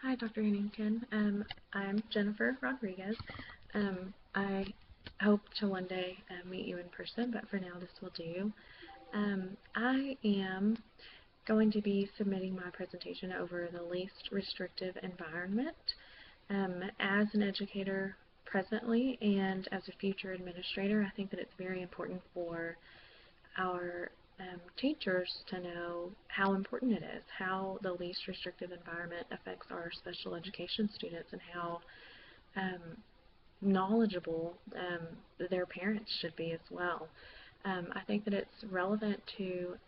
Hi, Dr. Hennington. I'm Jennifer Rodriguez. I hope to one day meet you in person, but for now this will do. I am going to be submitting my presentation over the least restrictive environment. As an educator presently and as a future administrator, I think that it's very important for our teachers to know how important it is, how the least restrictive environment affects our special education students, and how knowledgeable their parents should be as well. I think that it's relevant to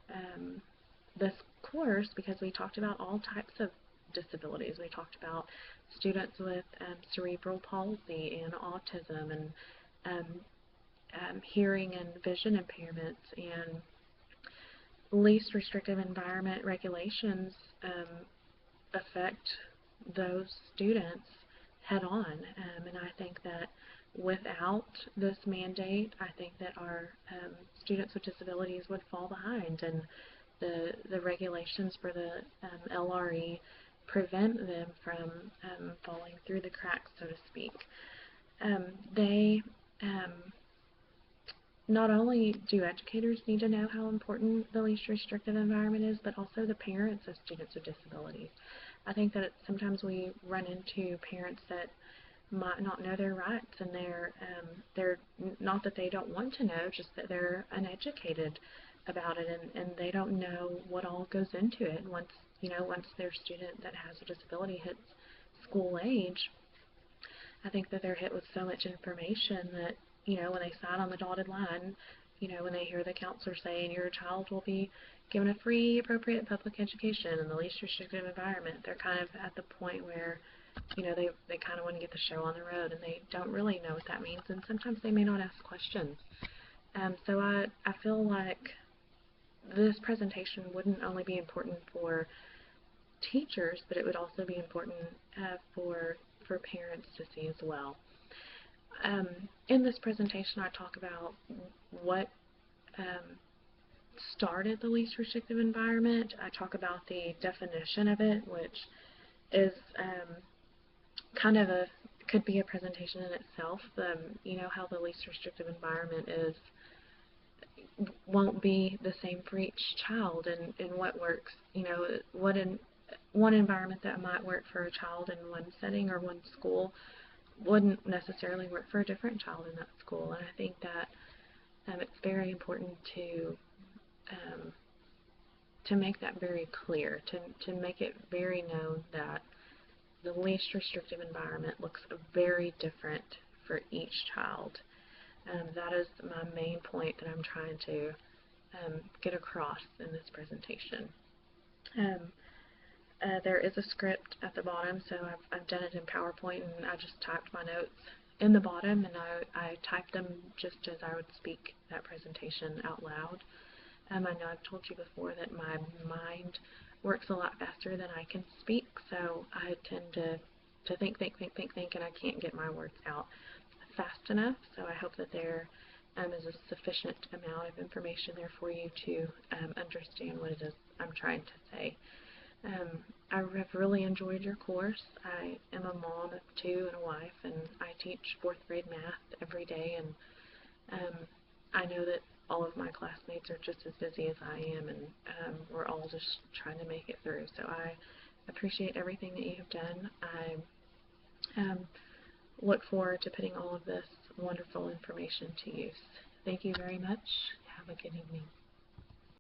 this course because we talked about all types of disabilities. We talked about students with cerebral palsy and autism and hearing and vision impairments, and least restrictive environment regulations affect those students head on. And I think that without this mandate, I think that our students with disabilities would fall behind, and the regulations for the LRE prevent them from falling through the cracks, so to speak. Not only do educators need to know how important the least restrictive environment is, but also the parents of students with disabilities. I think that sometimes we run into parents that might not know their rights, and they're not that they don't want to know, just that they're uneducated about it, and they don't know what all goes into it. Once their student that has a disability hits school age, I think that they're hit with so much information that, when they sign on the dotted line, when they hear the counselor saying your child will be given a free, appropriate public education in the least restrictive environment, they're kind of at the point where, they kind of want to get the show on the road, and they don't really know what that means, and sometimes they may not ask questions. So I feel like this presentation wouldn't only be important for teachers, but it would also be important for parents to see as well. In this presentation, I talk about what started the least restrictive environment. I talk about the definition of it, which is could be a presentation in itself. How the least restrictive environment won't be the same for each child, and what works. What in one environment that might work for a child in one setting or one school wouldn't necessarily work for a different child in that school. And I think that it's very important to make that very clear, to make it very known that the least restrictive environment looks very different for each child. That is my main point that I'm trying to get across in this presentation. There is a script at the bottom, so I've done it in PowerPoint, and I just typed my notes in the bottom, and I typed them just as I would speak that presentation out loud. I know I've told you before that my mind works a lot faster than I can speak, so I tend to think, and I can't get my words out fast enough. So I hope that there is a sufficient amount of information there for you to understand what it is I'm trying to say. I have really enjoyed your course. I am a mom of 2 and a wife, and I teach 4th grade math every day, and I know that all of my classmates are just as busy as I am, and we're all just trying to make it through. So I appreciate everything that you have done. I look forward to putting all of this wonderful information to use. Thank you very much. Have a good evening.